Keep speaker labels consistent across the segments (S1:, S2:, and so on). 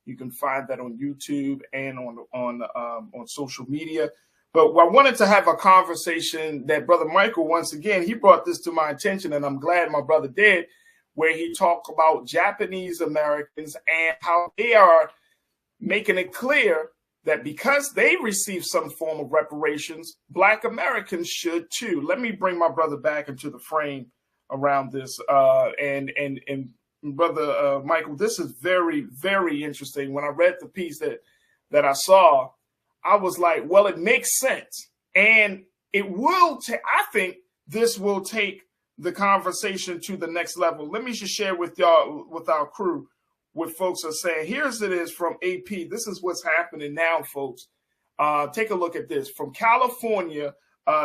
S1: You can find that on YouTube and on social media. But I wanted to have a conversation that Brother Michael, once again, he brought this to my attention, and I'm glad my brother did, where he talked about Japanese Americans and how they are making it clear that because they receive some form of reparations, Black Americans should too. Let me bring my brother back into the frame around this. And Brother Michael, this is very, very interesting. When I read the piece that I saw, I was like, well, it makes sense. And it will take, I think this will take the conversation to the next level. Let me just share with y'all, with our crew, what folks are saying. Here's it is from AP. This is what's happening now, folks. Take a look at this. From California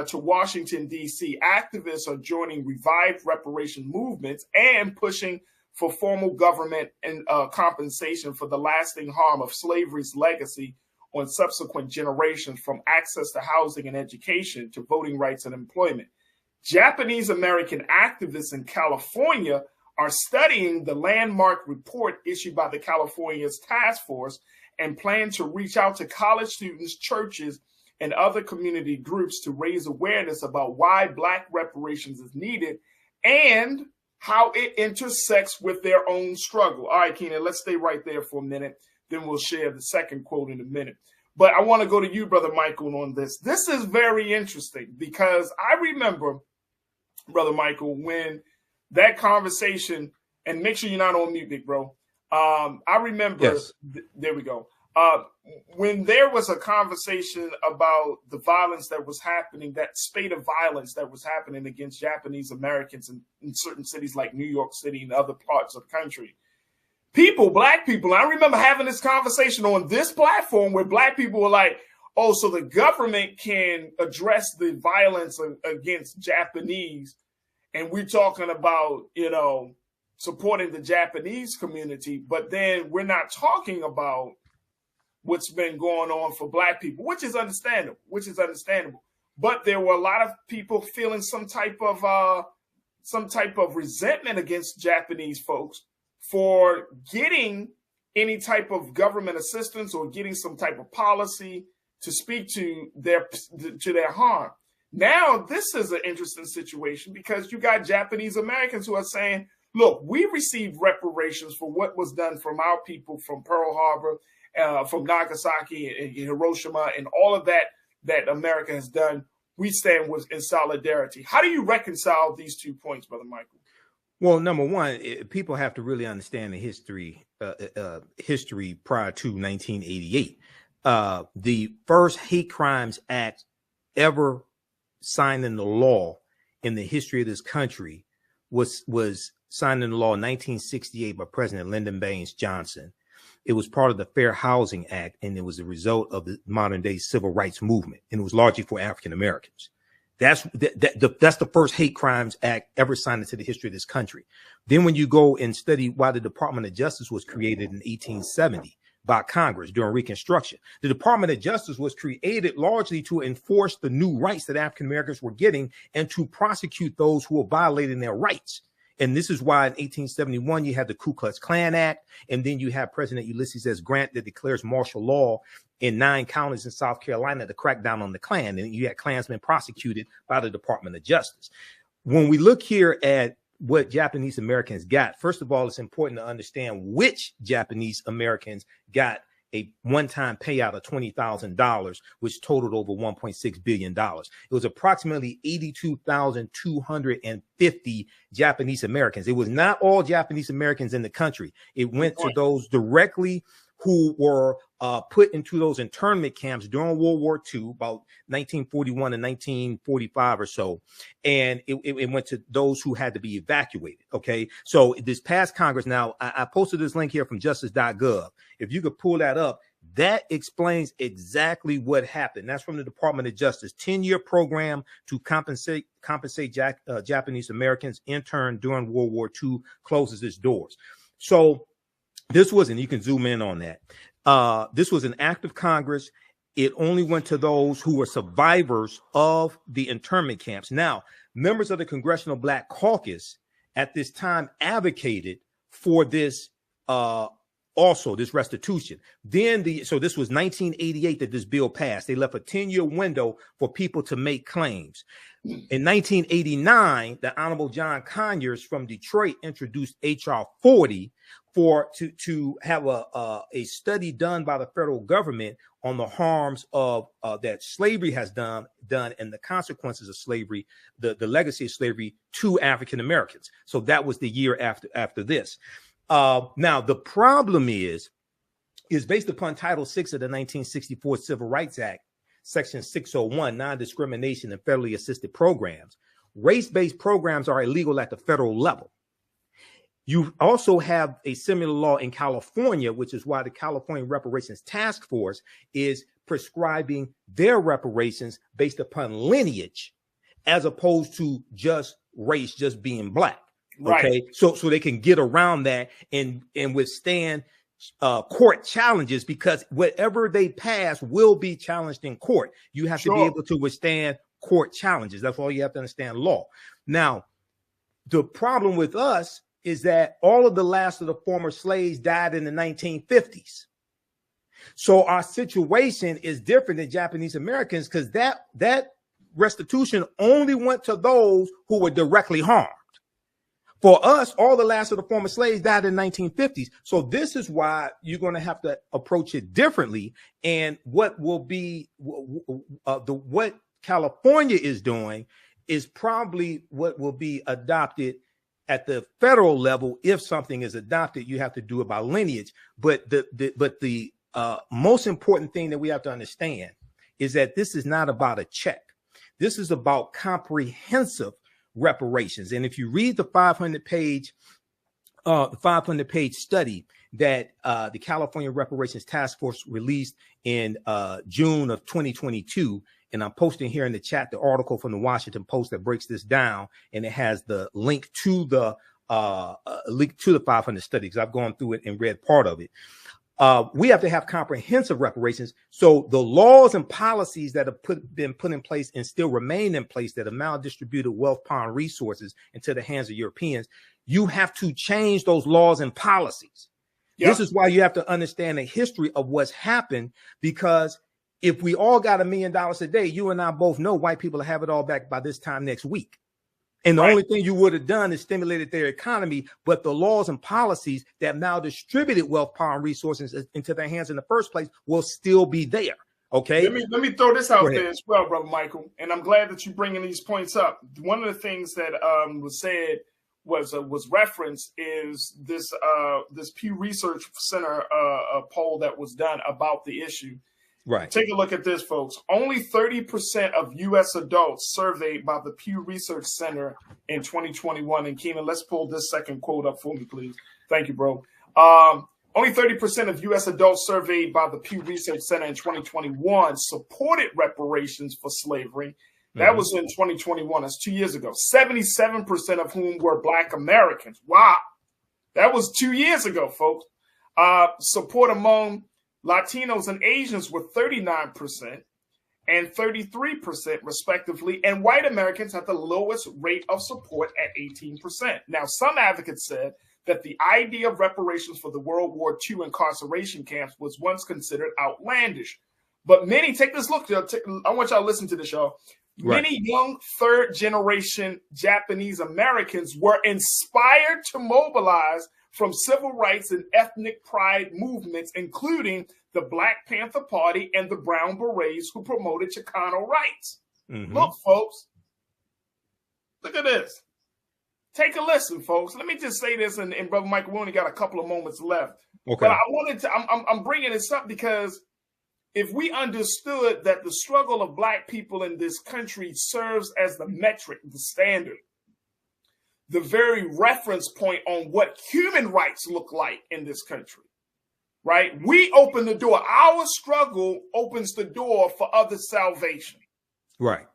S1: to Washington, D.C., activists are joining revived reparation movements and pushing for formal government and compensation for the lasting harm of slavery's legacy on subsequent generations, from access to housing and education to voting rights and employment. Japanese American activists in California are studying the landmark report issued by the California's task force and plan to reach out to college students, churches, and other community groups to raise awareness about why Black reparations is needed and how it intersects with their own struggle. All right, Keenan, let's stay right there for a minute. Then we'll share the second quote in a minute. But I want to go to you, Brother Michael, on this. This is very interesting because I remember, Brother Michael, when that conversation, and make sure you're not on mute, big bro. I remember,
S2: yes.
S1: There we go. When there was a conversation about the violence that was happening, that spate of violence that was happening against Japanese Americans in certain cities like New York City and other parts of the country, Black people, I remember having this conversation on this platform where Black people were like, oh, so the government can address the violence against Japanese. And we're talking about, supporting the Japanese community, but then we're not talking about what's been going on for Black people, which is understandable, But there were a lot of people feeling some type of resentment against Japanese folks for getting any type of government assistance or getting some type of policy to speak to their harm. Now, this is an interesting situation because you got Japanese Americans who are saying, look, we received reparations for what was done from our people from Pearl Harbor, from Nagasaki and Hiroshima, and all of that America has done. We stand in solidarity. How do you reconcile these 2 points, Brother Michael?
S2: Well, number one, people have to really understand the history prior to 1988. The first hate crimes act ever signed into law in the history of this country was signed into law in 1968 by President Lyndon Baines Johnson. It was part of the Fair Housing Act, and it was a result of the modern day civil rights movement, and it was largely for African Americans. That's the first hate crimes act ever signed into the history of this country. Then when you go and study why the Department of Justice was created in 1870 by Congress during Reconstruction, the Department of Justice was created largely to enforce the new rights that African Americans were getting and to prosecute those who were violating their rights. And this is why in 1871, you had the Ku Klux Klan Act. And then you have President Ulysses S. Grant that declares martial law in 9 counties in South Carolina to crack down on the Klan. And you had Klansmen prosecuted by the Department of Justice. When we look here at what Japanese Americans got, first of all, it's important to understand which Japanese Americans got a one-time payout of $20,000, which totaled over $1.6 billion. It was approximately 82,250 Japanese Americans. It was not all Japanese Americans in the country. It went to those directly who were put into those internment camps during World War II, about 1941 and 1945 or so. And it went to those who had to be evacuated. Okay. So this past Congress, now I posted this link here from justice.gov. If you could pull that up, that explains exactly what happened. That's from the Department of Justice, 10-year program to compensate Japanese Americans interned during World War II closes its doors. So this was, and you can zoom in on that. This was an act of Congress. It only went to those who were survivors of the internment camps. Now, members of the Congressional Black Caucus at this time advocated for this also this restitution. Then so this was 1988 that this bill passed. They left a 10-year window for people to make claims. In 1989, the Honorable John Conyers from Detroit introduced H.R. 40 to have a study done by the federal government on the harms of that slavery has done and the consequences of slavery, the legacy of slavery to African Americans. So that was the year after this. Now the problem is based upon Title VI of the 1964 Civil Rights Act, Section 601, non-discrimination and federally assisted programs. Race-based programs are illegal at the federal level. You also have a similar law in California, which is why the California Reparations Task Force is prescribing their reparations based upon lineage, as opposed to just race, just being black.
S1: Right.
S2: Okay, so they can get around that and withstand court challenges, because whatever they pass will be challenged in court. You have to be able to withstand court challenges. That's all you have to understand law. Now, the problem with us is that all of the last of the former slaves died in the 1950s. So our situation is different than Japanese Americans, because that restitution only went to those who were directly harmed. For us, all the last of the former slaves died in the 1950s. So this is why you're going to have to approach it differently. And what will be what California is doing is probably what will be adopted at the federal level. If something is adopted, you have to do it by lineage. But the most important thing that we have to understand is that this is not about a check. This is about comprehensive reparations. And if you read the 500-page study that the California Reparations Task Force released in June of 2022, and I'm posting here in the chat the article from the Washington Post that breaks this down, and it has the link to the 500 study, because I've gone through it and read part of it. We have to have comprehensive reparations. So the laws and policies that have been put in place and still remain in place that have maldistributed wealth, power, and resources into the hands of Europeans, you have to change those laws and policies. Yep. This is why you have to understand the history of what's happened, because if we all got $1 million a day, you and I both know white people will have it all back by this time next week. And the only thing you would have done is stimulated their economy, but the laws and policies that now distributed wealth, power, and resources into their hands in the first place will still be there. Okay.
S1: Let me throw this out there as well, Brother Michael. And I'm glad that you're bringing these points up. One of the things that was said was referenced is this Pew Research Center poll that was done about the issue.
S2: Right.
S1: Take a look at this, folks. Only 30% of U.S. adults surveyed by the Pew Research Center in 2021. And Keenan, let's pull this second quote up for me, please. Thank you, bro. Only 30% of U.S. adults surveyed by the Pew Research Center in 2021 supported reparations for slavery. That was in 2021. That's 2 years ago. 77% of whom were Black Americans. Wow. That was 2 years ago, folks. Support among Latinos and Asians were 39% and 33% respectively, and white Americans had the lowest rate of support at 18%. Now, some advocates said that the idea of reparations for the World War II incarceration camps was once considered outlandish. But many, take this look, I want y'all to listen to this, y'all. Right. Many young third-generation Japanese Americans were inspired to mobilize from civil rights and ethnic pride movements, including the Black Panther Party and the Brown Berets, who promoted Chicano rights. Look, folks, look at this. Take a listen, folks. Let me just say this, and Brother Michael, we only got a couple of moments left.
S2: Okay.
S1: But I'm bringing this up because if we understood that the struggle of Black people in this country serves as the metric, the standard, the very reference point on what human rights look like in this country, right? We open the door. Our struggle opens the door for other salvation.
S2: Right.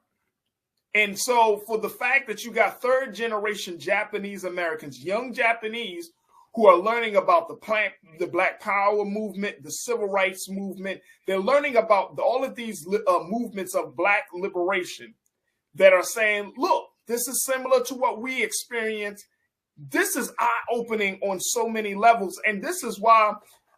S1: And so for the fact that you got third generation Japanese Americans, young Japanese, who are learning about the Black Power movement, the Civil Rights movement, they're learning about all of these movements of Black liberation that are saying, look, this is similar to what we experience. This is eye-opening on so many levels. And this is why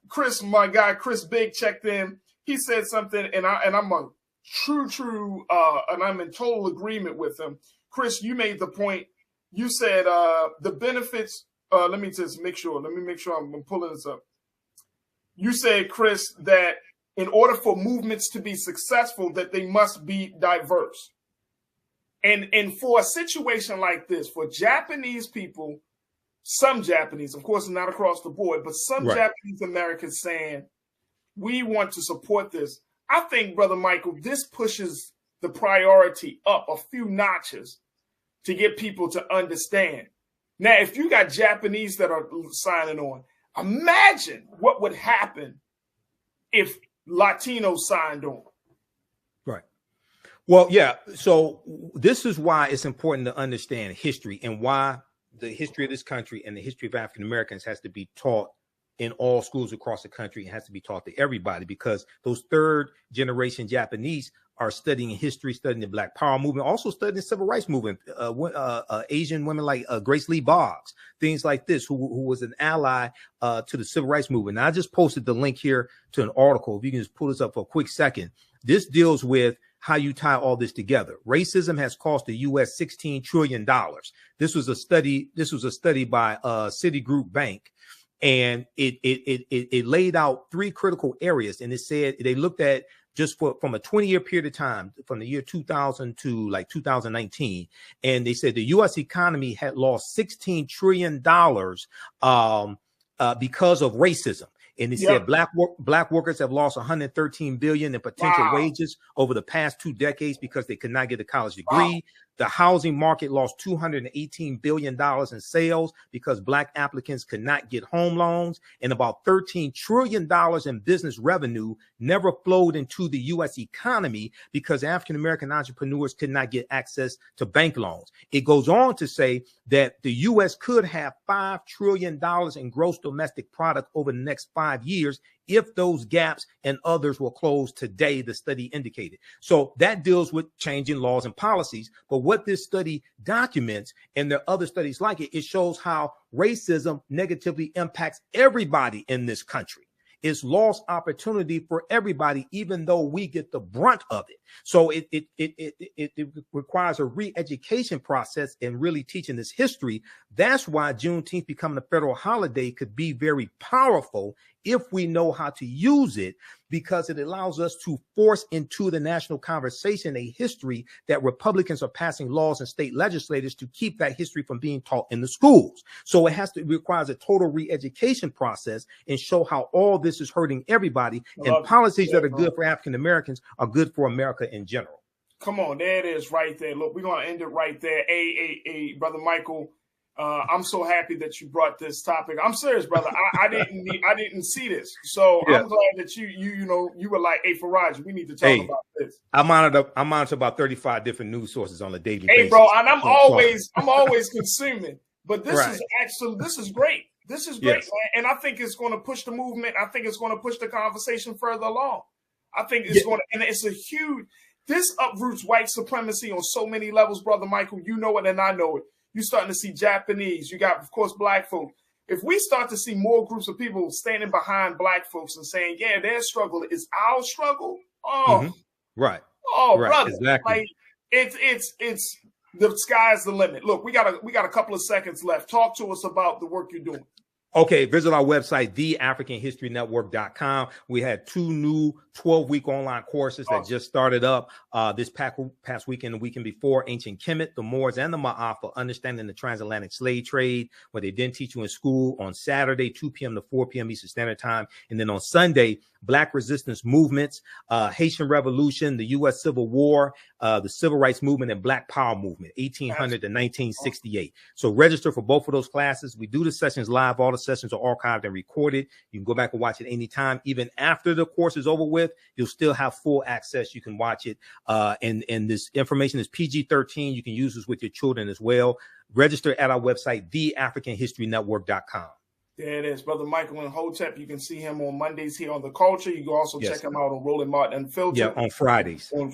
S1: Chris, my guy, Chris Big checked in. He said something, and I'm a true, and I'm in total agreement with him. Chris, you made the point. You said the benefits. Let me just make sure. Let me make sure I'm pulling this up. You said, Chris, that in order for movements to be successful, that they must be diverse. And for a situation like this, for Japanese people, some Japanese, of course, not across the board, but some Japanese Americans saying, we want to support this. I think, Brother Michael, this pushes the priority up a few notches to get people to understand. Now, if you got Japanese that are signing on, imagine what would happen if Latinos signed on.
S2: Right. Well, yeah. So this is why it's important to understand history and why the history of this country and the history of African Americans has to be taught in all schools across the country. It has to be taught to everybody, because those third generation Japanese are studying history, studying the Black Power movement, also studying the Civil Rights movement. Asian women like Grace Lee Boggs, things like this, who was an ally to the Civil Rights movement. Now, I just posted the link here to an article. If you can just pull this up for a quick second. This deals with how you tie all this together. Racism has cost the U.S. $16 trillion. This was a study by Citigroup Bank. And it laid out three critical areas. And it said they looked at just from a 20-year period of time, from the year 2000 to like 2019. And they said the U.S. economy had lost $16 trillion because of racism. And they said black workers have lost $113 billion in potential wages over the past 2 decades because they could not get a college degree. The housing market lost $218 billion in sales because Black applicants could not get home loans, and about $13 trillion in business revenue never flowed into the U.S. economy because African-American entrepreneurs could not get access to bank loans. It goes on to say that the U.S. could have $5 trillion in gross domestic product over the next 5 years if those gaps and others were closed today, the study indicated. So that deals with changing laws and policies. But what this study documents, and there are other studies like it, it shows how racism negatively impacts everybody in this country. It's lost opportunity for everybody, even though we get the brunt of it. So it requires a re-education process and really teaching this history. That's why Juneteenth becoming a federal holiday could be very powerful if we know how to use it, because it allows us to force into the national conversation a history that Republicans are passing laws and state legislators to keep that history from being taught in the schools. So it requires a total re-education process and show how all this is hurting everybody, and policies that are good for African Americans are good for America in general.
S1: Come on, there it is right there. Look, we're going to end it right there. Hey, Brother Michael, I'm so happy that you brought this topic. I'm serious, brother. I didn't see this, so I'm glad that you were like, hey, Farajii, we need to talk about this.
S2: I monitor about 35 different news sources on a daily basis.
S1: Hey, bro, and I'm always consuming. But this is great. This is great, man. And I think it's going to push the movement. I think it's going to push the conversation further along. I think it's going to, and it's a huge. This uproots white supremacy on so many levels, Brother Michael. You know it, and I know it. You're starting to see Japanese. You got, of course, Black folks. If we start to see more groups of people standing behind Black folks and saying, yeah, their struggle is our struggle. Oh,
S2: right.
S1: Oh,
S2: right.
S1: Brother.
S2: Exactly.
S1: Like, it's the sky's the limit. Look, we got a couple of seconds left. Talk to us about the work you're doing.
S2: Okay, visit our website, theafricanhistorynetwork.com. We had 2 new 12-week online courses that just started up this past weekend, the weekend before. Ancient Kemet, the Moors, and the Ma'af for understanding the transatlantic slave trade, where they didn't teach you in school, on Saturday, 2 p.m. to 4 p.m. Eastern Standard Time. And then on Sunday, Black resistance movements, Haitian Revolution, the U.S. Civil War, the Civil Rights Movement, and Black Power Movement, 1800 to 1968. So register for both of those classes. We do the sessions live. All the sessions are archived and recorded. You can go back and watch it anytime. Even after the course is over with, you'll still have full access. You can watch it. And this information is PG-13. You can use this with your children as well. Register at our website, theafricanhistorynetwork.com.
S1: There it is, Brother Michael Imhotep. You can see him on Mondays here on The Culture. You can also check him out on Roland Martin Unfiltered.
S2: Yeah, on Fridays.
S1: And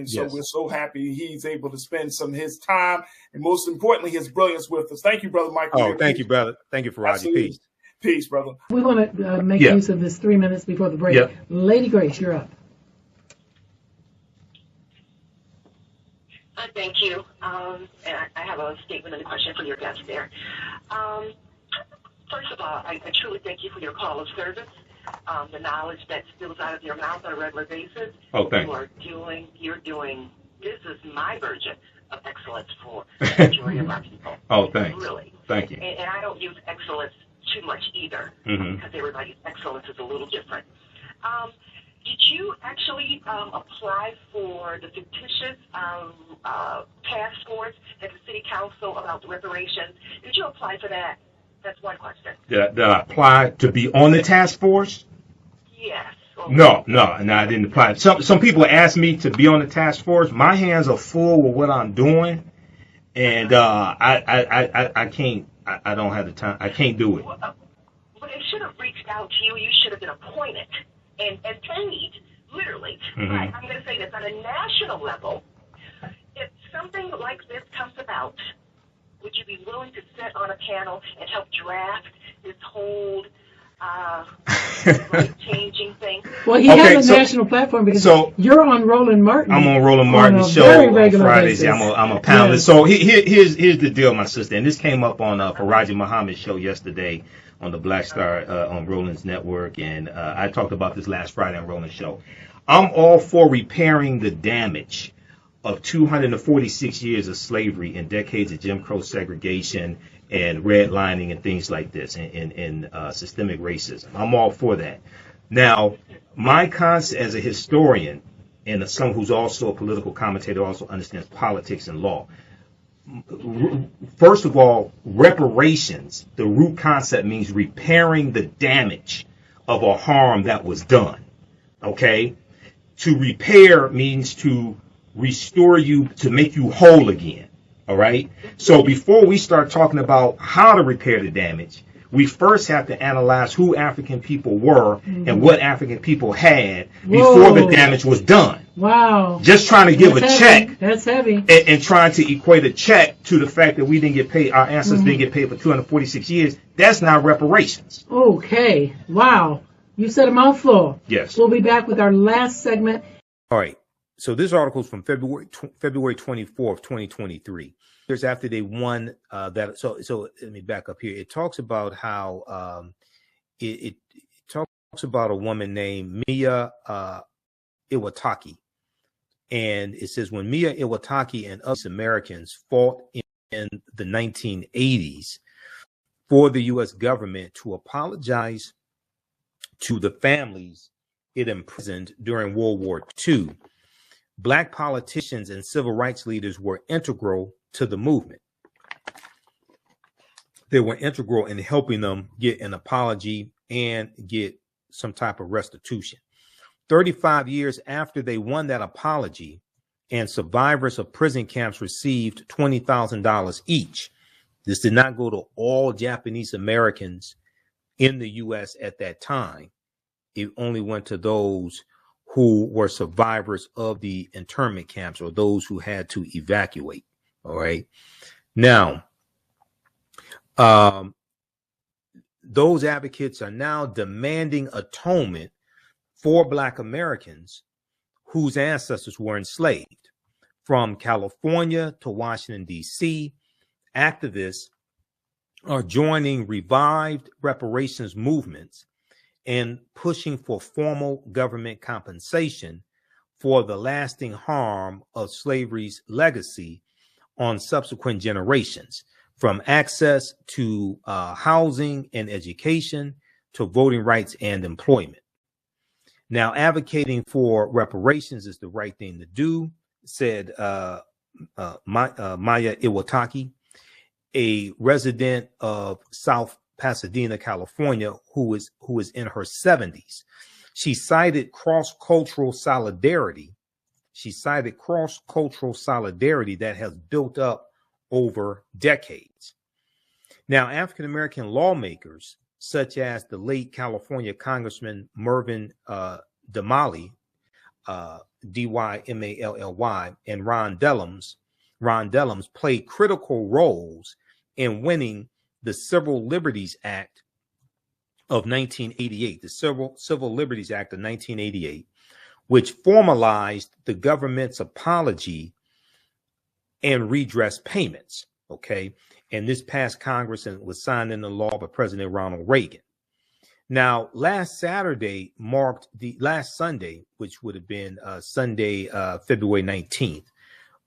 S1: so we're so happy he's able to spend some of his time and, most importantly, his brilliance with us. Thank you, Brother Michael.
S2: Oh, thank you, brother. Thank you, Farajii. Peace.
S1: Peace, brother.
S3: We want to make use of this 3 minutes before the break. Lady Grace, you're up.
S4: Thank you. And I have a statement and a question for your guest there. First of all, I truly thank you for your call of service, the knowledge that spills out of your mouth on a regular basis.
S2: Oh, thank
S4: you. This is my version of excellence for the majority of our people.
S2: Oh, thanks.
S4: Really.
S2: Thank you.
S4: And I don't use excellence too much either, because everybody's excellence is a little different. Did you actually apply for the fictitious task force at the city council about the reparations? Did you apply for that? That's one question.
S2: Did I apply to be on the task force?
S4: Yes.
S2: No, I didn't apply. Some people ask me to be on the task force. My hands are full with what I'm doing, and I can't. I don't have the time. I can't do it.
S4: Well, they should have reached out to you. You should have been appointed and paid, literally. But I'm going to say this on a national level. If something like this comes about, would you be willing to sit on a panel and help draft this whole changing thing?
S3: Well, he has a national platform because you're on Roland Martin.
S2: I'm on Roland Martin's show on Fridays. I'm a panelist. Yes. So here's the deal, my sister. And this came up on Farajii Muhammad's show yesterday on the Black Star on Roland's network. And I talked about this last Friday on Roland's show. I'm all for repairing the damage of 246 years of slavery and decades of Jim Crow segregation and redlining and things like this, and systemic racism. I'm all for that. Now, my concept as a historian and someone who's also a political commentator, also understands politics and law. First of all, reparations, the root concept means repairing the damage of a harm that was done. Okay? To repair means to restore you, to make you whole again. All right. So before we start talking about how to repair the damage, we first have to analyze who African people were and what African people had before the damage was done.
S3: Wow.
S2: Just trying to give a check.
S3: That's heavy.
S2: And trying to equate a check to the fact that we didn't get paid, our ancestors didn't get paid for 246 years. That's not reparations.
S3: Okay. Wow. You said a mouthful.
S2: Yes.
S3: We'll be back with our last segment.
S2: All right. So this article is from February 24th, 2023. Years after they won that. So let me back up here. It talks about how it talks about a woman named Mia Iwataki. And it says when Mia Iwataki and other Americans fought in the 1980s for the U.S. government to apologize to the families it imprisoned during World War II, Black politicians and civil rights leaders were integral to the movement. They were integral in helping them get an apology and get some type of restitution. 35 years after they won that apology, and survivors of prison camps received $20,000 each. This did not go to all Japanese Americans in the U.S. at that time. It only went to those who were survivors of the internment camps or those who had to evacuate. All right. Now, those advocates are now demanding atonement for Black Americans whose ancestors were enslaved. From California to Washington, D.C., activists are joining revived reparations movements and pushing for formal government compensation for the lasting harm of slavery's legacy on subsequent generations, from access to housing and education to voting rights and employment. Now, advocating for reparations is the right thing to do, said Maya Iwataki, a resident of South Pasadena, California, who is in her 70s. She cited cross-cultural solidarity. That has built up over decades. Now, African-American lawmakers, such as the late California Congressman Mervyn Damally, Dymally, and Ron Dellums played critical roles in winning the Civil Liberties Act of 1988, the Civil Liberties Act of 1988, which formalized the government's apology and redress payments. Okay. And this passed Congress and was signed into law by President Ronald Reagan. Now, last Sunday, which would have been Sunday, February 19th,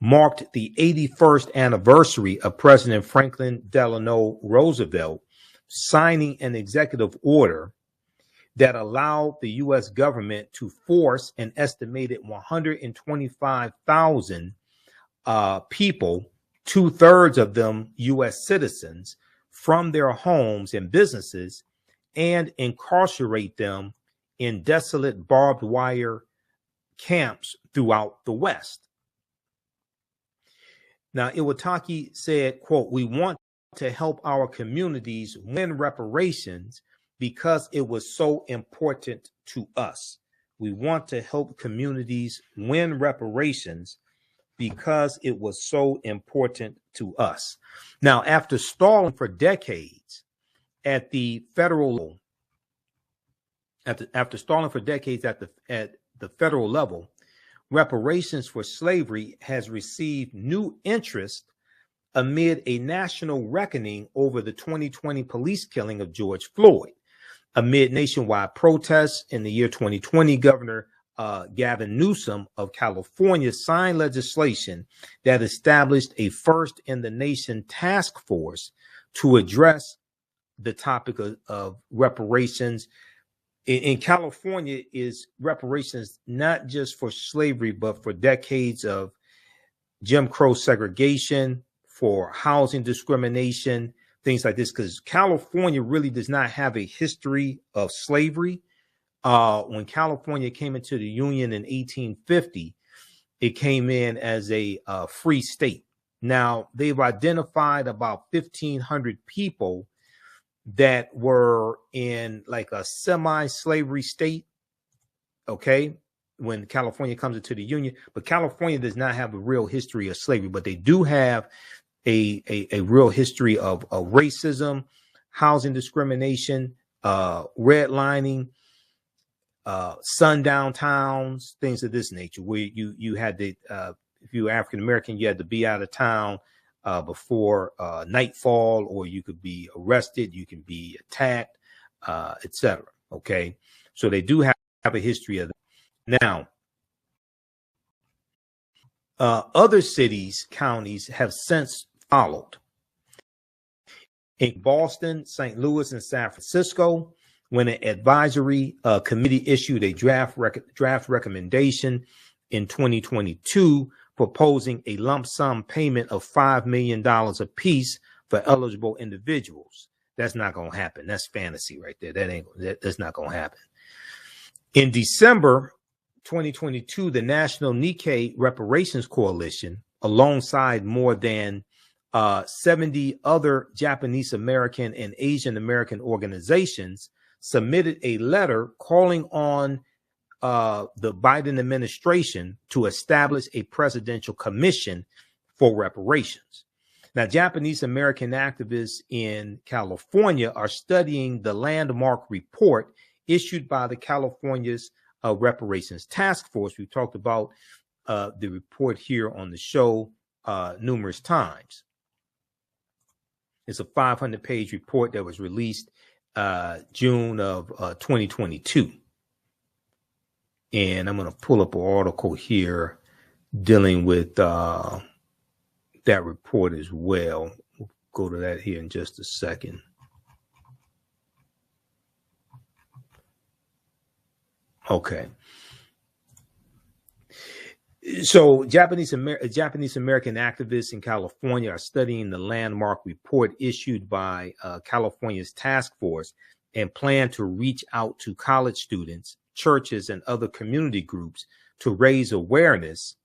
S2: marked the 81st anniversary of President Franklin Delano Roosevelt signing an executive order that allowed the U.S. government to force an estimated 125,000 people, 2/3 of them U.S. citizens, from their homes and businesses and incarcerate them in desolate barbed wire camps throughout the West. Now, Iwataki said, quote, "We want to help our communities win reparations because it was so important to us. We want to help communities win reparations because it was so important to us." Now, after stalling for decades at the federal level, after stalling for decades at the federal level, reparations for slavery has received new interest amid a national reckoning over the 2020 police killing of George Floyd. Amid nationwide protests in the year 2020, Governor Gavin Newsom of California signed legislation that established a first-in-the-nation task force to address the topic of reparations. In California, is reparations not just for slavery, but for decades of Jim Crow segregation, for housing discrimination, things like this, because California really does not have a history of slavery. When California came into the Union in 1850, it came in as a free state. Now, they've identified about 1,500 people that were in like a semi-slavery state, okay, when California comes into the Union. But California does not have a real history of slavery, but they do have a real history of racism, housing discrimination, redlining, sundown towns, things of this nature, where you had to, if you were African American, you had to be out of town before nightfall, or you could be arrested, you can be attacked, etc. Okay, so they do have a history of that. Now, other cities, counties have since followed. In Boston, St. Louis, and San Francisco, when an advisory committee issued a draft recommendation in 2022 proposing a lump sum payment of $5 million apiece for eligible individuals. That's not going to happen. That's fantasy right there. That's not going to happen. In December 2022, the National Nikkei Reparations Coalition, alongside more than 70 other Japanese American and Asian American organizations, submitted a letter calling on the Biden administration to establish a presidential commission for reparations. Now, Japanese American activists in California are studying the landmark report issued by the California's Reparations Task Force. We talked about the report here on the show numerous times. It's a 500-page report that was released June of 2022. And I'm going to pull up an article here dealing with that report as well. We'll go to that here in just a second. Okay. So Japanese American activists in California are studying the landmark report issued by California's task force and plan to reach out to college students, churches, and other community groups to raise awareness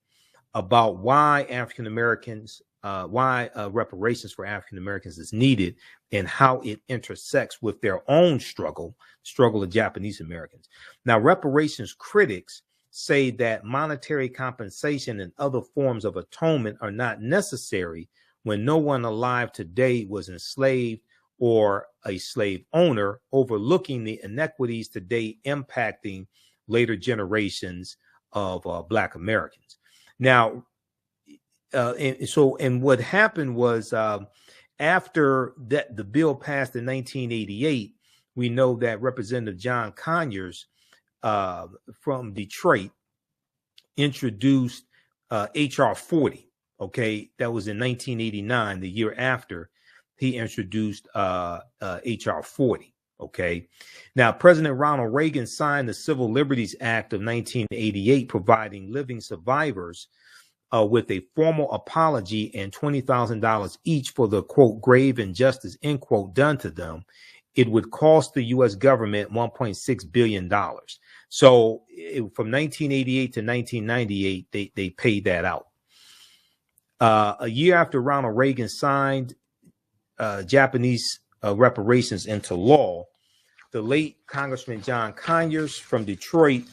S2: about why African Americans, reparations for African Americans is needed, and how it intersects with their own struggle of Japanese Americans. Now, reparations critics say that monetary compensation and other forms of atonement are not necessary when no one alive today was enslaved or a slave owner, overlooking the inequities today impacting later generations of Black Americans. Now, and what happened was after that the bill passed in 1988, we know that Representative John Conyers from Detroit introduced H.R. 40. Okay, that was in 1989, the year after he introduced H.R. 40. Okay, now President Ronald Reagan signed the Civil Liberties Act of 1988, providing living survivors with a formal apology and $20,000 each for the, quote, grave injustice, end quote, done to them. It would cost the U.S. government $1.6 billion. So from 1988 to 1998, they paid that out. A year after Ronald Reagan signed Japanese reparations into law, the late Congressman John Conyers from Detroit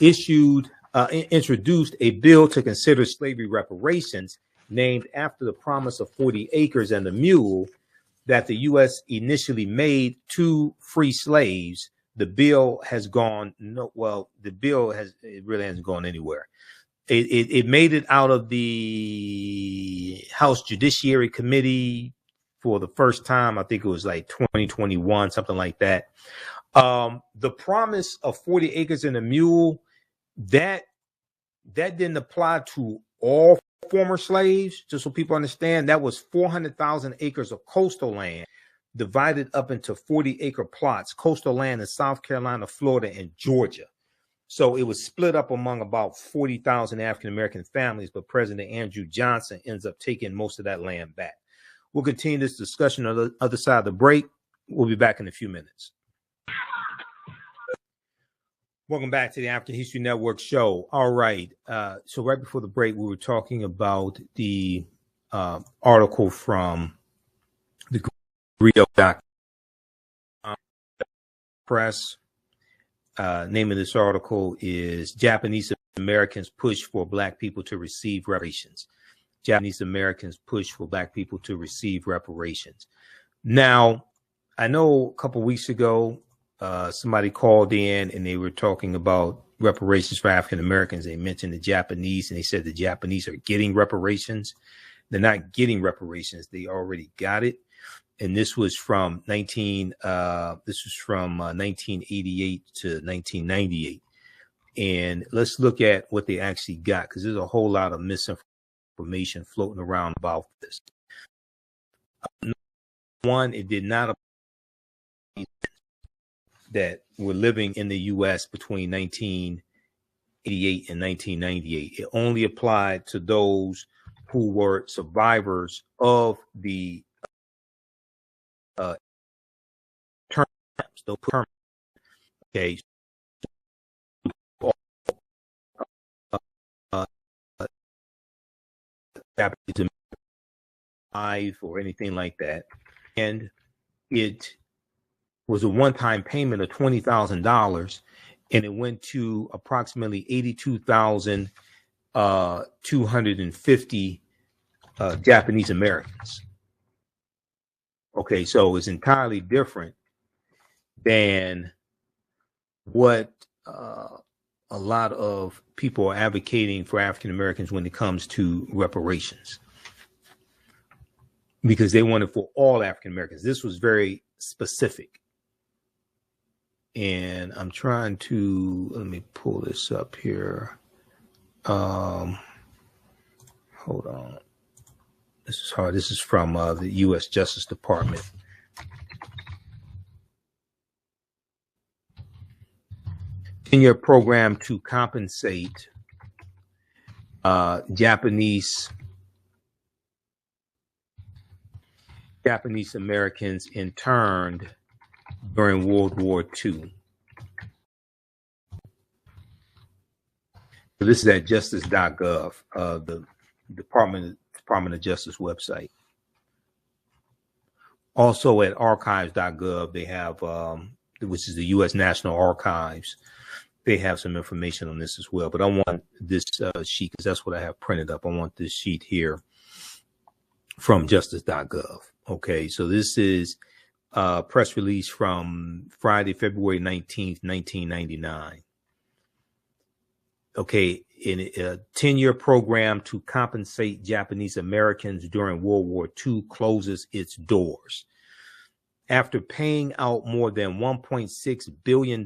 S2: introduced a bill to consider slavery reparations, named after the promise of 40 acres and a mule that the U.S. initially made to free slaves. The bill has gone it really hasn't gone anywhere. It made it out of the House Judiciary Committee for the first time. I think it was like 2021, something like that. The promise of 40 acres and a mule, that didn't apply to all former slaves. Just so people understand, that was 400,000 acres of coastal land divided up into 40-acre plots, coastal land in South Carolina, Florida, and Georgia. So it was split up among about 40,000 African-American families, but President Andrew Johnson ends up taking most of that land back. We'll continue this discussion on the other side of the break. We'll be back in a few minutes. Welcome back to the African History Network show. All right. So right before the break, we were talking about the article from the Greedo.com press. Name of this article is Japanese Americans Push for Black People to Receive Reparations. Japanese Americans push for Black people to receive reparations. Now, I know a couple weeks ago, somebody called in and they were talking about reparations for African Americans. They mentioned the Japanese, and they said the Japanese are getting reparations. They're not getting reparations. They already got it. And this was from 1988 to 1998. And let's look at what they actually got, because there's a whole lot of misinformation floating around about this. One, it did not apply that were living in the U.S. between 1988 and 1998. It only applied to those who were survivors of the term. Okay. Or anything like that. And it was a one-time payment of $20,000, and it went to approximately 82,250 Japanese Americans. Okay, so it's entirely different than what a lot of people are advocating for African Americans when it comes to reparations, because they want it for all African Americans. This was very specific. And I'm trying to, let me pull this up here. Hold on. This is hard. This is from the U.S. Justice Department. In your program to compensate Japanese Americans interned during World War II. So this is at justice.gov, the Department of Justice website. Also at archives.gov, they have, which is the U.S. National Archives. They have some information on this as well. But I want this sheet, because that's what I have printed up. I want this sheet here from justice.gov. Okay, so this is a press release from Friday, February 19th, 1999. Okay, in a 10-year program to compensate Japanese Americans during World War II closes its doors. After paying out more than $1.6 billion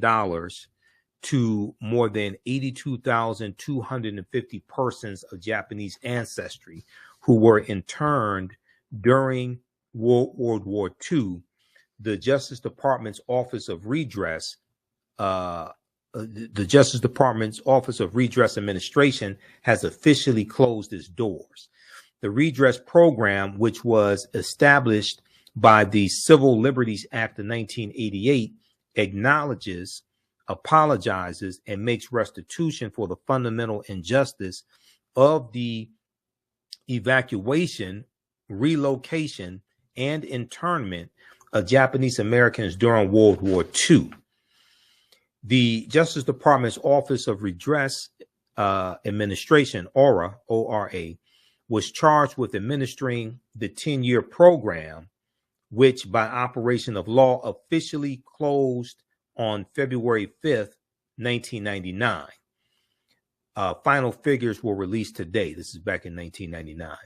S2: to more than 82,250 persons of Japanese ancestry who were interned during World War II, the Justice Department's Office of Redress, the Justice Department's Office of Redress Administration has officially closed its doors. The Redress Program, which was established by the Civil Liberties Act of 1988, acknowledges, apologizes, and makes restitution for the fundamental injustice of the evacuation, relocation, and internment of Japanese Americans during World War II. The Justice Department's Office of Redress Administration, ORA, O-R-A, was charged with administering the 10-year program, which by operation of law officially closed on February 5th, 1999. Final figures were released today. This is back in 1999.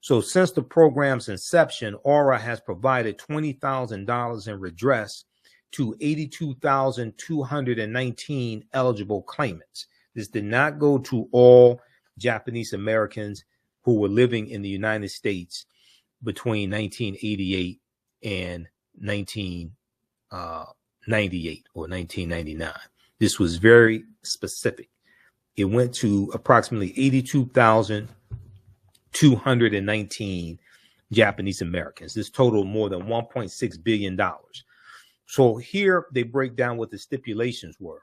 S2: So since the program's inception, ORA has provided $20,000 in redress to 82,219 eligible claimants. This did not go to all Japanese Americans who were living in the United States between 1988 and 1998 or 1999. This was very specific. It went to approximately 82,219 Japanese Americans. This totaled more than $1.6 billion. So here they break down what the stipulations were.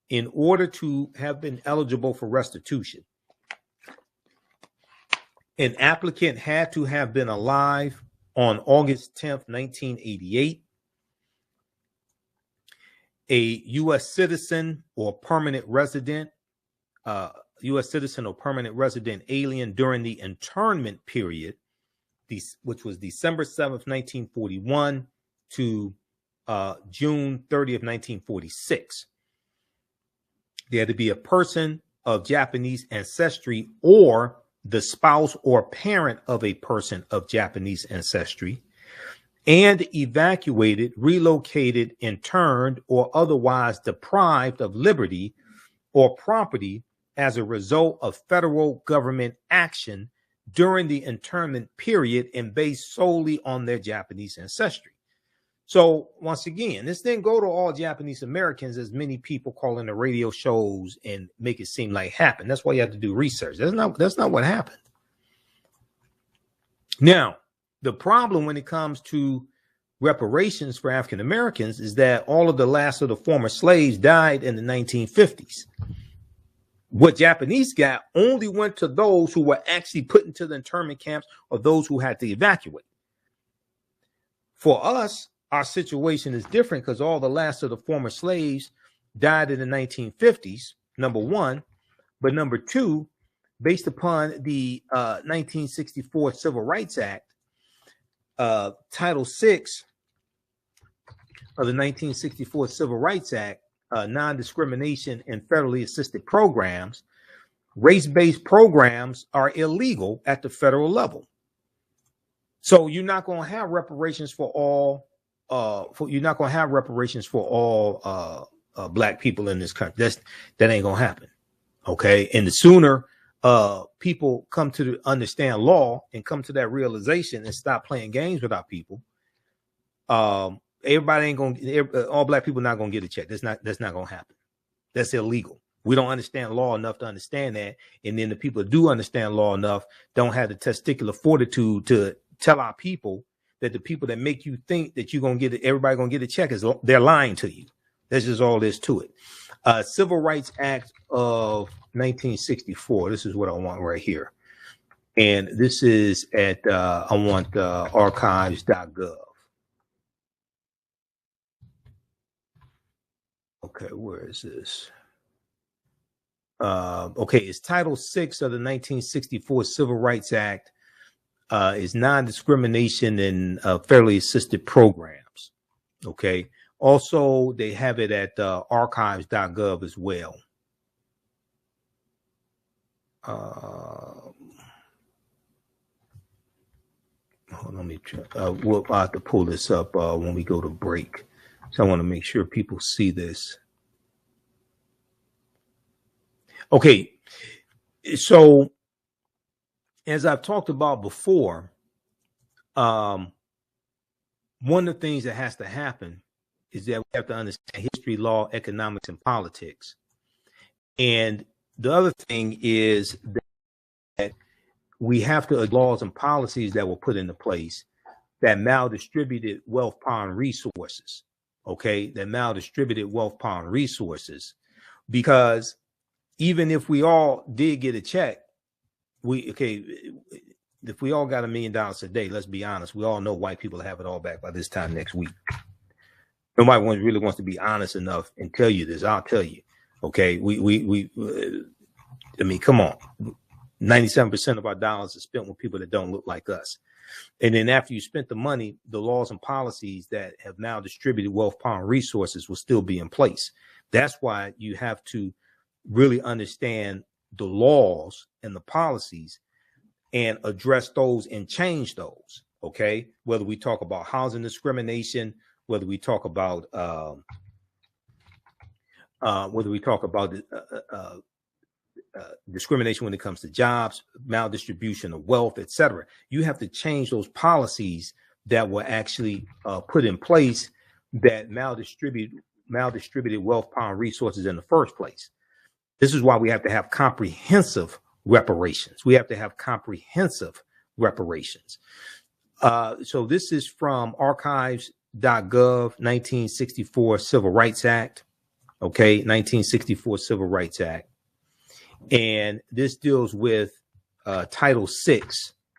S2: In order to have been eligible for restitution, an applicant had to have been alive on August 10th, 1988, a U.S. citizen or permanent resident, U.S. citizen or permanent resident alien during the internment period, which was December 7th, 1941 to June 30th, 1946. There had to be a person of Japanese ancestry or the spouse or parent of a person of Japanese ancestry, and evacuated, relocated, interned, or otherwise deprived of liberty or property as a result of federal government action during the internment period and based solely on their Japanese ancestry. So once again, this didn't go to all Japanese Americans, as many people call in the radio shows and make it seem like happened. That's why you have to do research. That's not what happened. Now, the problem when it comes to reparations for African Americans is that all of the last of the former slaves died in the 1950s. What Japanese got only went to those who were actually put into the internment camps or those who had to evacuate. For us, our situation is different because all the last of the former slaves died in the 1950s, number one. But number two, based upon the 1964 Civil Rights Act, Title VI of the 1964 Civil Rights Act, non-discrimination in federally assisted programs, race-based programs are illegal at the federal level. So you're not going to have reparations for all. You're not going to have reparations for all black people in this country. That ain't going to happen. Okay. And the sooner people come to understand law and come to that realization and stop playing games with our people, everybody ain't going to, all black people not going to get a check. That's not going to happen. That's illegal. We don't understand law enough to understand that. And then the people that do understand law enough don't have the testicular fortitude to tell our people that the people that make you think that you're going to get it, everybody going to get a check, is they're lying to you. That's just all there is to it. Civil Rights Act of 1964. This is what I want right here. And this is at, I want archives.gov. Okay, where is this? Okay, it's Title VI of the 1964 Civil Rights Act. is non-discrimination in federally assisted programs. Okay. Also, they have it at archives.gov as well. Let me try. We'll have to pull this up when we go to break. So I want to make sure people see this. Okay. So as I've talked about before, one of the things that has to happen is that we have to understand history, law, economics, and politics. And the other thing is that we have to laws and policies that were put into place that maldistributed wealth, power, and resources. Okay, that maldistributed wealth, power, and resources. Because even if we all did get a check, if we all got $1 million a day, let's be honest, we all know white people have it all back by this time next week. Nobody really wants to be honest enough and tell you this. I'll tell you. Okay, I mean, come on. 97% of our dollars are spent with people that don't look like us. And then after you spent the money, the laws and policies that have now distributed wealth, power, and resources will still be in place. That's why you have to really understand the laws and the policies and address those and change those. Okay, whether we talk about housing discrimination, whether we talk about discrimination when it comes to jobs, maldistribution of wealth, etc. You have to change those policies that were actually put in place that maldistributed wealth, power, and resources in the first place. This is why we have to have comprehensive reparations. We have to have comprehensive reparations. So this is from archives.gov, 1964 Civil Rights Act. Okay, 1964 Civil Rights Act. And this deals with Title VI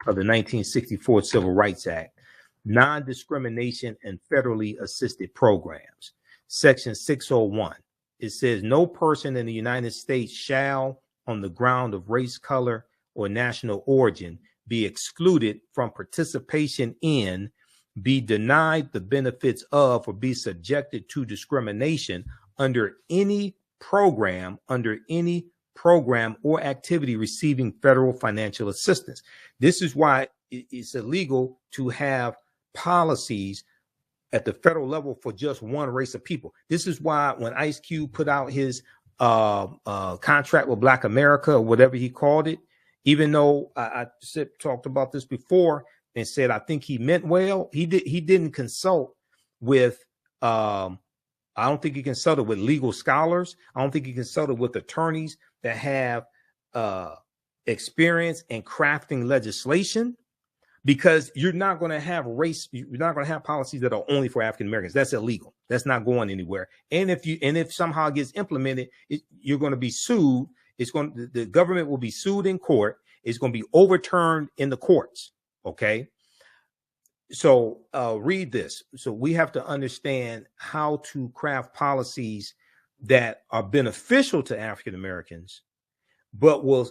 S2: of the 1964 Civil Rights Act, non-discrimination and federally assisted programs. Section 601. It says no person in the United States shall, on the ground of race, color, or national origin, be excluded from participation in, be denied the benefits of, or be subjected to discrimination under any program or activity receiving federal financial assistance. This is why it's illegal to have policies at the federal level for just one race of people. This is why when Ice Cube put out his contract with Black America, or whatever he called it, even though I talked about this before and said I think he meant well, he didn't consult with I don't think he consulted with legal scholars. I don't think he consulted with attorneys that have experience in crafting legislation, because you're not going to have you're not going to have policies that are only for African Americans. That's illegal. That's not going anywhere. And if somehow it gets implemented, you're going to be sued. The government will be sued in court. It's going to be overturned in the courts. Okay. So read this. So we have to understand how to craft policies that are beneficial to African Americans, but will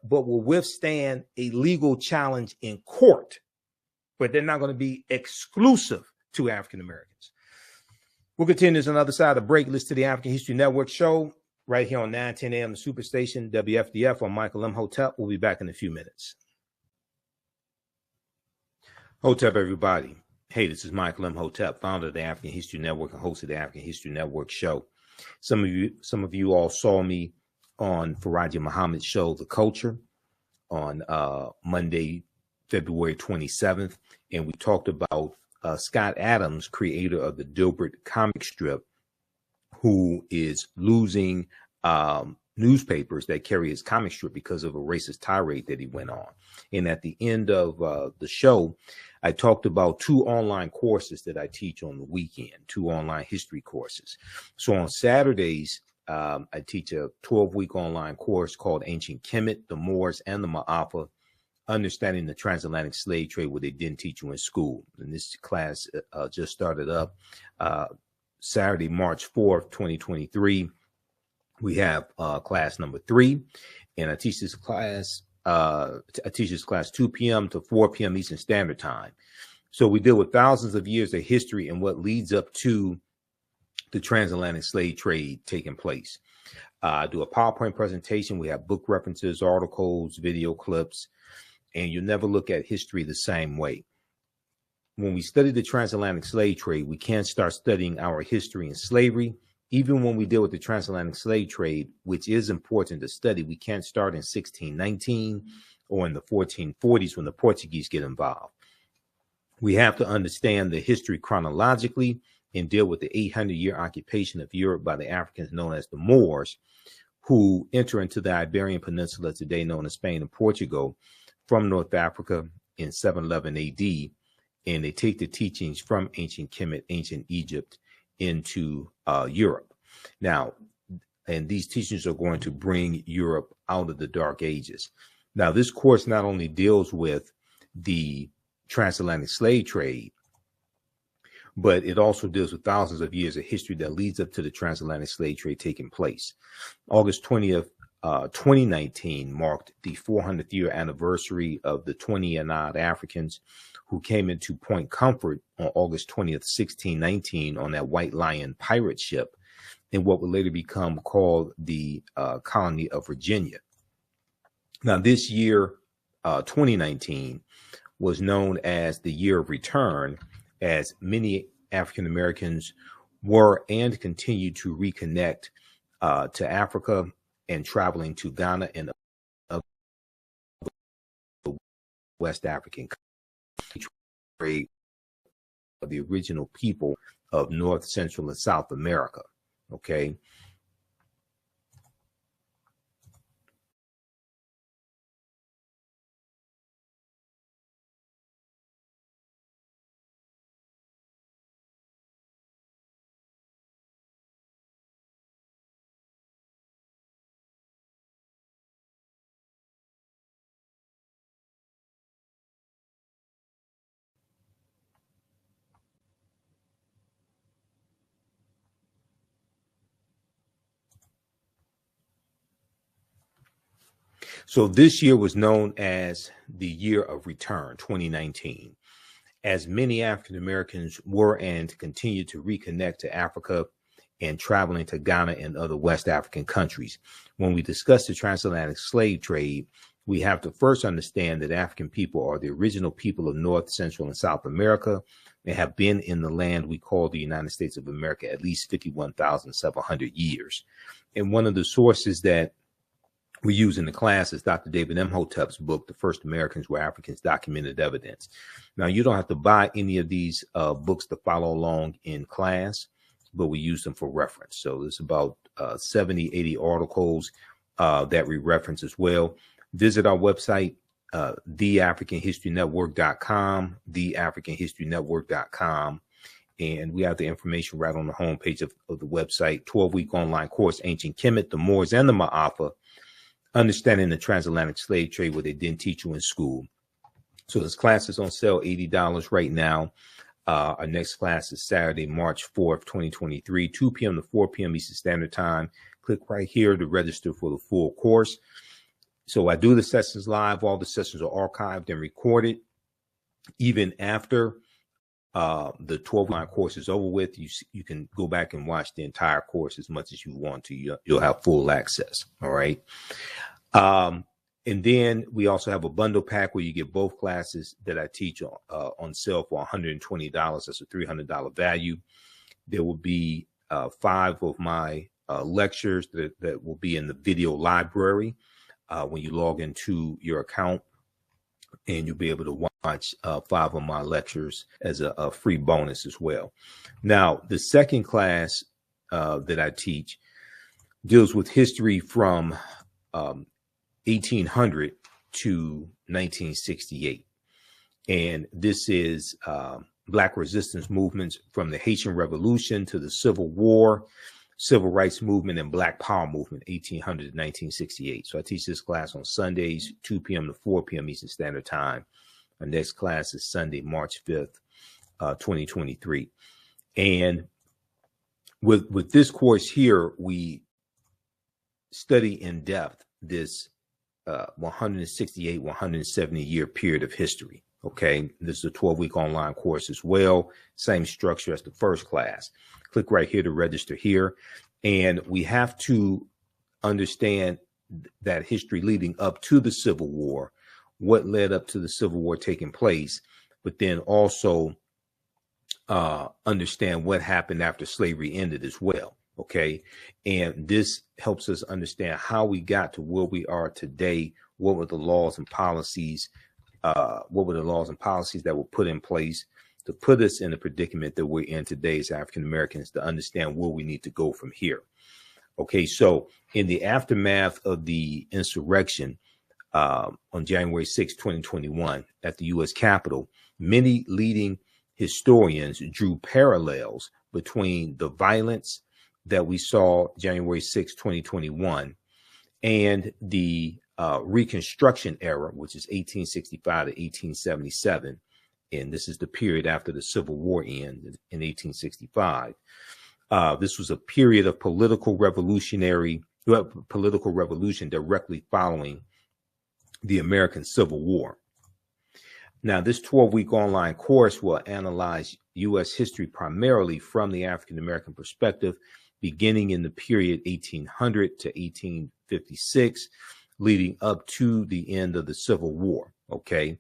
S2: withstand a legal challenge in court, but they're not going to be exclusive to African Americans. We'll continue this on the other side of the break. Listen to the African History Network show right here on 910 AM, the Superstation, WFDF. I'm Michael Imhotep. We'll be back in a few minutes. Hotep, everybody. Hey, this is Michael Imhotep, founder of the African History Network and host of the African History Network show. Some of you all saw me on Farajii Muhammad's show, The Culture, on Monday, February 27th. And we talked about Scott Adams, creator of the Dilbert comic strip, who is losing newspapers that carry his comic strip because of a racist tirade that he went on. And at the end of the show, I talked about 2 online courses that I teach on the weekend, 2 online history courses. So on Saturdays, I teach a 12-week online course called Ancient Kemet, the Moors, and the Ma'afa, Understanding the Transatlantic Slave Trade, what they didn't teach you in school. And this class just started up Saturday, March 4th, 2023. We have class number 3, and I teach this class I teach this class 2 p.m. to 4 p.m. Eastern Standard Time. So we deal with thousands of years of history and what leads up to the transatlantic slave trade taking place. I do a PowerPoint presentation. We have book references, articles, video clips, and you'll never look at history the same way. When we study the transatlantic slave trade, we can't start studying our history in slavery. Even when we deal with the transatlantic slave trade, which is important to study, we can't start in 1619 or in the 1440s when the Portuguese get involved. We have to understand the history chronologically and deal with the 800-year occupation of Europe by the Africans known as the Moors, who enter into the Iberian Peninsula today known as Spain and Portugal from North Africa in 711 AD, and they take the teachings from ancient Kemet, ancient Egypt, into Europe. Now, and these teachings are going to bring Europe out of the Dark Ages. Now, this course not only deals with the transatlantic slave trade, but it also deals with thousands of years of history that leads up to the transatlantic slave trade taking place. August 20th, 2019 marked the 400th year anniversary of the 20 and odd Africans who came into Point Comfort on August 20th, 1619 on that White Lion pirate ship in what would later become called the colony of Virginia. Now, this year, 2019, was known as the year of return, as many African Americans were and continue to reconnect to Africa and traveling to Ghana and other West African countries, the original people of North, Central, and South America. Okay. So this year was known as the year of return, 2019, as many African Americans were and continue to reconnect to Africa and traveling to Ghana and other West African countries. When we discuss the transatlantic slave trade, we have to first understand that African people are the original people of North, Central, and South America and have been in the land we call the United States of America at least 51,700 years. And one of the sources that we use in the class is Dr. David Imhotep's book, The First Americans Were Africans, Documented Evidence. Now, you don't have to buy any of these books to follow along in class, but we use them for reference. So there's about 70, 80 articles that we reference as well. Visit our website, theafricanhistorynetwork.com, theafricanhistorynetwork.com. And we have the information right on the homepage of the website. 12-week online course, Ancient Kemet, the Moors, and the Ma'afa, Understanding the Transatlantic Slave Trade, what they didn't teach you in school. So this class is on sale, $80 right now. Our next class is Saturday, March 4th, 2023, 2 p.m. to 4 p.m. Eastern Standard Time. Click right here to register for the full course. So I do the sessions live. All the sessions are archived and recorded. Even after the 12-line course is over with, you can go back and watch the entire course as much as you want to. You'll have full access. All right. And then we also have a bundle pack where you get both classes that I teach on sale for $120. That's a $300 value. There will be 5 of my lectures that will be in the video library when you log into your account, and you'll be able to watch 5 of my lectures as a free bonus as well. Now, the second class that I teach deals with history from 1800 to 1968. And this is Black resistance movements from the Haitian Revolution to the Civil War, Civil Rights Movement, and Black Power Movement, 1800 to 1968. So I teach this class on Sundays, 2 p.m. to 4 p.m. Eastern Standard Time. Our next class is Sunday, March 5th, 2023. And with this course here, we study in depth this 168, 170 year period of history. Okay, this is a 12-week online course as well. Same structure as the first class. Click right here to register here. And we have to understand that history leading up to the Civil War, what led up to the Civil War taking place, but then also understand what happened after slavery ended as well. Okay, and this helps us understand how we got to where we are today. What were the laws and policies? What were the laws and policies that were put in place to put us in the predicament that we're in today as African Americans, to understand where we need to go from here. Okay, so in the aftermath of the insurrection on January 6, 2021, at the U.S. Capitol, many leading historians drew parallels between the violence that we saw January 6, 2021, and the Reconstruction era, which is 1865 to 1877. And this is the period after the Civil War ended in 1865. This was a period of political revolution directly following the American Civil War. Now, this 12-week online course will analyze U.S. history primarily from the African-American perspective, beginning in the period 1800 to 1856, leading up to the end of the Civil War, okay,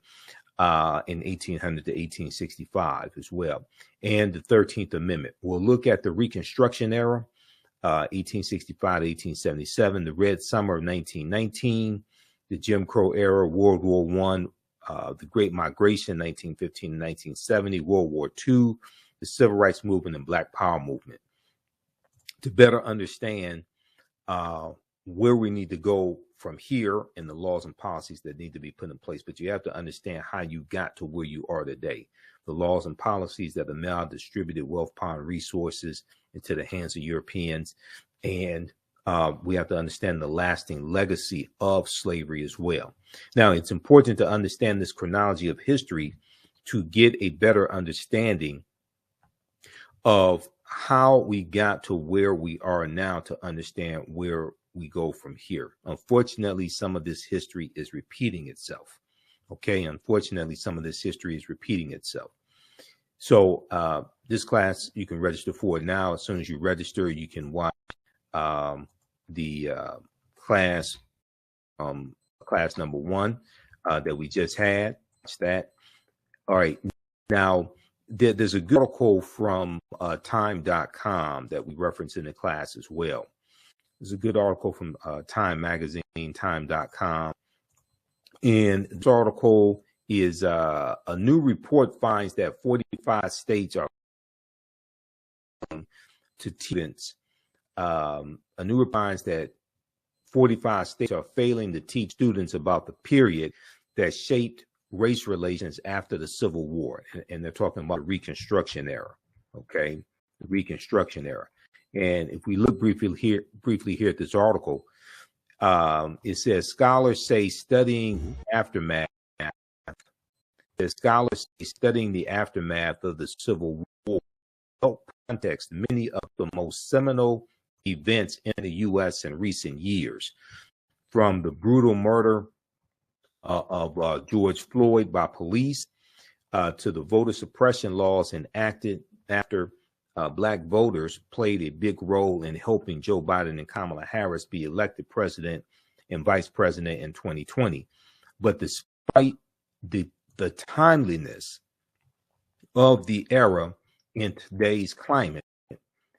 S2: in 1800 to 1865 as well, and the 13th Amendment. We'll look at the Reconstruction era, 1865 to 1877, the Red Summer of 1919, the Jim Crow era, World War I, the Great Migration, 1915 to 1970, World War II, the Civil Rights Movement, and Black Power movement. To better understand where we need to go from here and the laws and policies that need to be put in place, but you have to understand how you got to where you are today. The laws and policies that have now distributed wealth, power, and resources into the hands of Europeans, and we have to understand the lasting legacy of slavery as well. Now, it's important to understand this chronology of history to get a better understanding of how we got to where we are now, to understand where we go from here. Unfortunately, some of this history is repeating itself. Okay, unfortunately, some of this history is repeating itself. So this class, you can register for it now. As soon as you register, you can watch the class number 1 that we just had. That's that. All right. Now, there's a good article from time.com that we reference in the class as well. There's a good article from Time Magazine, time.com. And this article is a new report finds that 45 states are to students. A new report finds that 45 states are failing to teach students about the period that shaped race relations after the Civil War. And they're talking about the Reconstruction era. Okay, the Reconstruction era. And if we look briefly here at this article, it says scholars say studying the aftermath of the Civil War help context many of the most seminal events in the U.S. in recent years, from the brutal murder of George Floyd by police to the voter suppression laws enacted after Black voters played a big role in helping Joe Biden and Kamala Harris be elected president and vice president in 2020. But despite the timeliness of the era in today's climate,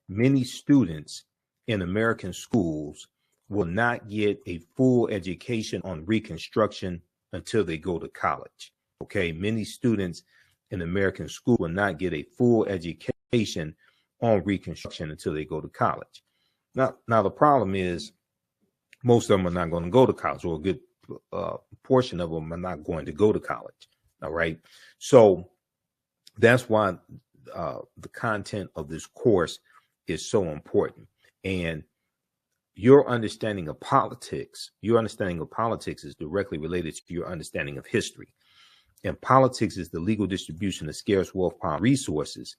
S2: many students in American schools will not get a full education on Reconstruction until they go to college. Okay, many students in American school will not get a full education on Reconstruction until they go to college. Now the problem is most of them are not going to go to college, or a good portion of them are not going to go to college. All right, so that's why the content of this course is so important. And your understanding of politics is directly related to your understanding of history. And politics is the legal distribution of scarce wealth, power, and resources,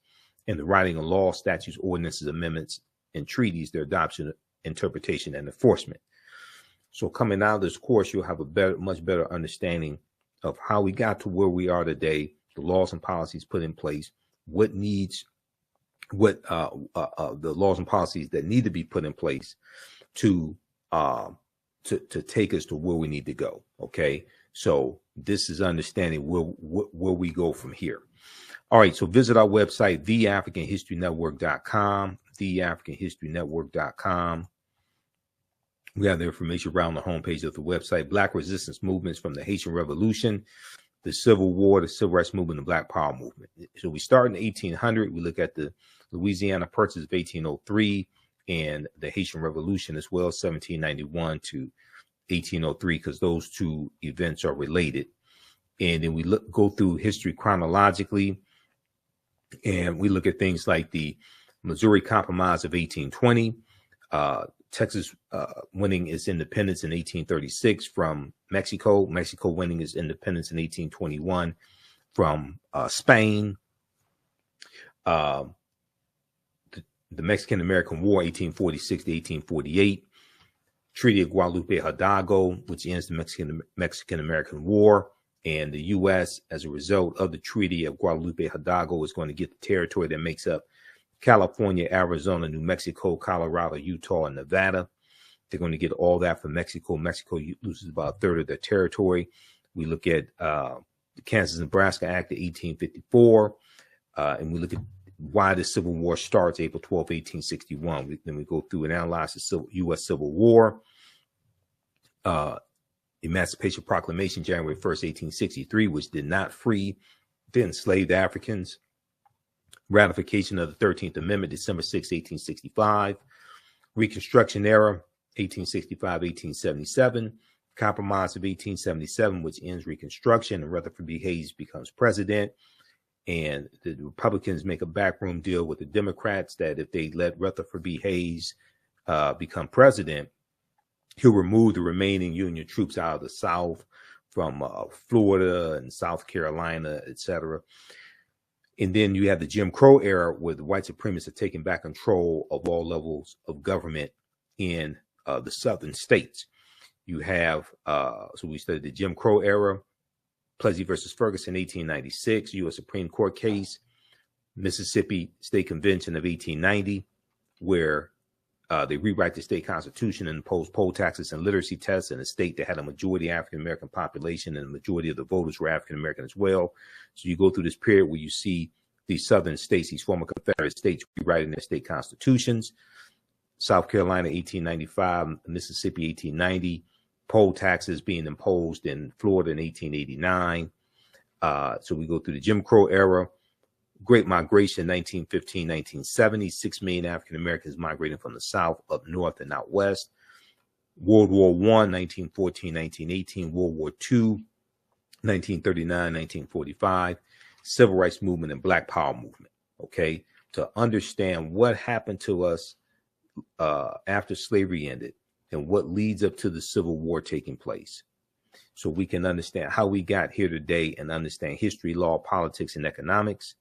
S2: and the writing of laws, statutes, ordinances, amendments, and treaties, their adoption, interpretation, and enforcement. So coming out of this course, you'll have a much better understanding of how we got to where we are today, the laws and policies put in place, the laws and policies that need to be put in place to take us to where we need to go. Okay, so this is understanding where we go from here. All right, so visit our website, theafricanhistorynetwork.com, theafricanhistorynetwork.com. We have the information around the homepage of the website. Black resistance movements from the Haitian Revolution, the Civil War, the Civil Rights Movement, the Black Power Movement. So we start in 1800. We look at the Louisiana Purchase of 1803 and the Haitian Revolution as well, 1791 to 1803, because those two events are related. And then we go through history chronologically, and we look at things like the Missouri Compromise of 1820, Texas winning its independence in 1836 from Mexico, Mexico winning its independence in 1821 from Spain, the Mexican-American War, 1846 to 1848, Treaty of Guadalupe Hidalgo, which ends the Mexican-American War, and the U.S., as a result of the Treaty of Guadalupe Hidalgo, is going to get the territory that makes up California, Arizona, New Mexico, Colorado, Utah, and Nevada. They're going to get all that from Mexico. Mexico loses about a third of their territory. We look at the Kansas-Nebraska Act of 1854, and we look at why the Civil War starts April 12, 1861. Then we go through and analyze the U.S. Civil War, Emancipation Proclamation, January 1st, 1863, which did not free the enslaved Africans. Ratification of the 13th Amendment, December 6, 1865. Reconstruction era, 1865-1877. Compromise of 1877, which ends Reconstruction, and Rutherford B. Hayes becomes president. And the Republicans make a backroom deal with the Democrats that if they let Rutherford B. Hayes become president, he'll remove the remaining Union troops out of the South from Florida and South Carolina, etc. And then you have the Jim Crow era, where the white supremacists are taking back control of all levels of government in the southern states. You have, so we studied the Jim Crow era, Plessy versus Ferguson, 1896, U.S. Supreme Court case, Mississippi State Convention of 1890, where they rewrite the state constitution and impose poll taxes and literacy tests in a state that had a majority African-American population, and the majority of the voters were African-American as well. So you go through this period where you see these southern states, these former Confederate states, rewriting their state constitutions. South Carolina, 1895, Mississippi, 1890, poll taxes being imposed in Florida in 1889. So we go through the Jim Crow era, Great Migration, 1915, 1970, 6 million African Americans migrating from the South up north and out west. World War I, 1914, 1918, World War II, 1939, 1945, Civil Rights Movement and Black Power Movement. Okay, to understand what happened to us after slavery ended and what leads up to the Civil War taking place, so we can understand how we got here today and understand history, law, politics, and economics,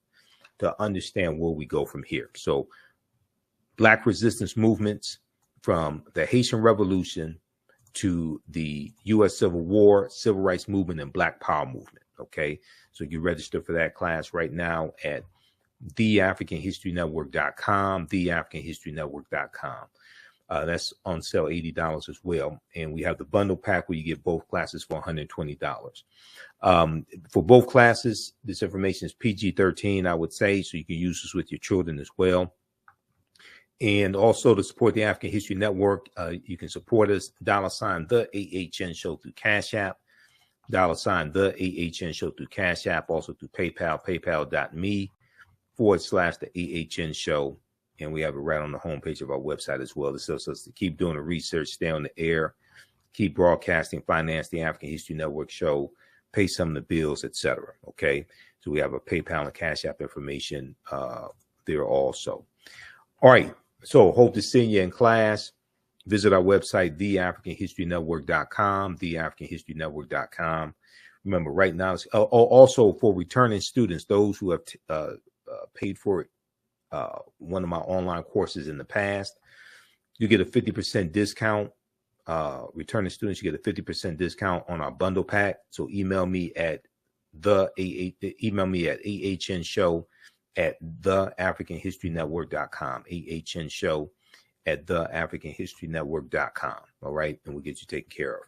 S2: to understand where we go from here. So Black resistance movements from the Haitian Revolution to the U.S. Civil War, Civil Rights Movement, and Black Power Movement. Okay, so you register for that class right now at theafricanhistorynetwork.com, theafricanhistorynetwork.com. That's on sale, $80 as well. And we have the bundle pack where you get both classes for $120. For both classes, this information is PG-13, I would say, so you can use this with your children as well. And also to support the African History Network, you can support us, $, the AHN Show through Cash App, $, the AHN Show through Cash App, also through PayPal, paypal.me/the AHN Show. And we have it right on the homepage of our website as well. This helps us to keep doing the research, stay on the air, keep broadcasting, finance the African History Network show, pay some of the bills, etc. Okay, so we have a PayPal and Cash App information there also. All right, so hope to see you in class. Visit our website, theafricanhistorynetwork.com, theafricanhistorynetwork.com. Remember, right now, also for returning students, those who have paid for one of my online courses in the past, you get a 50% discount returning students, you get a 50% discount on our bundle pack. So email me at ahnshow@theafricanhistorynetwork.com, ahnshow@theafricanhistorynetwork.com. All right, and we'll get you taken care of.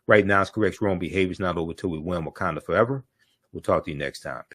S2: Right now, it's correct wrong behavior is not over till we win Wakanda forever. We'll talk to you next time.